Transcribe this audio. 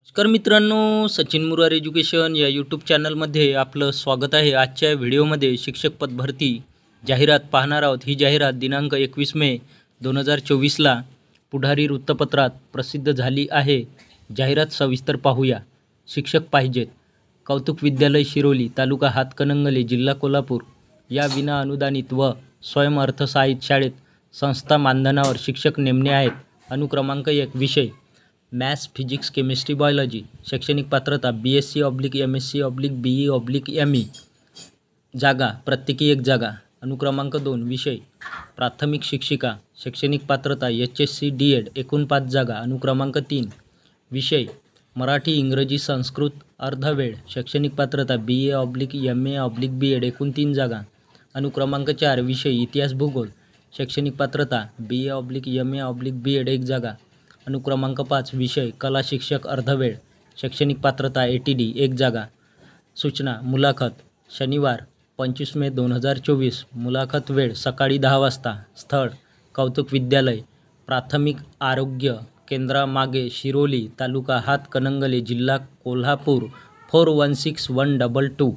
नमस्कार मित्रांनो, सचिन मुरार एज्युकेशन या यूट्यूब चॅनलमध्ये आपलं स्वागत आहे। आजच्या व्हिडिओमध्ये शिक्षक पद भरती जाहिरात पाहणार आहोत। ही जाहिरात दिनांक 21 मे 2024ला पुढारी वृत्तपत्रात प्रसिद्ध झाली आहे। जाहिरात सविस्तर पाहूया। शिक्षक पाहिजेत। कौतुक विद्यालय शिरोली, तालुका हातकणंगले, जिल्हा कोल्हापूर या विना अनुदानित व स्वयंअर्थसहाय्यित शाळेत संस्था मानधनावर शिक्षक नेमणे आहेत। अनुक्रमांक 1 विषय मॅथ्स, फिजिक्स, केमिस्ट्री, बायोलॉजी। शैक्षणिक पात्रता BSc/MSc/BE/ME। जागा प्रत्येकी 1 जागा। अनुक्रमांक 2 विषय प्राथमिक शिक्षिका। शैक्षणिक पात्रता HSC D.Ed। एकूण 5 जागा। अनुक्रमांक 3 विषय मराठी, इंग्रजी, संस्कृत अर्धवेळ। शैक्षणिक पात्रता BA/MA/B.Ed। एकूण 3 जागा। अनुक्रमांक 4 विषय इतिहास, भूगोल। शैक्षणिक पात्रता BA/MA/B.Ed। 1 जागा। अनुक्रमांक 5 विषय कला शिक्षक अर्धवेळ। शैक्षणिक पात्रता ATD 1 जागा। सूचना मुलाखत शनिवार 25 मे 2024। मुलाखत वेळ सकाळी 10 वाजता। स्थळ कौतुक विद्यालय प्राथमिक आरोग्य केंद्रामागे शिरोली, तालुका हातकणंगले, जिल्हा कोल्हापूर 416122।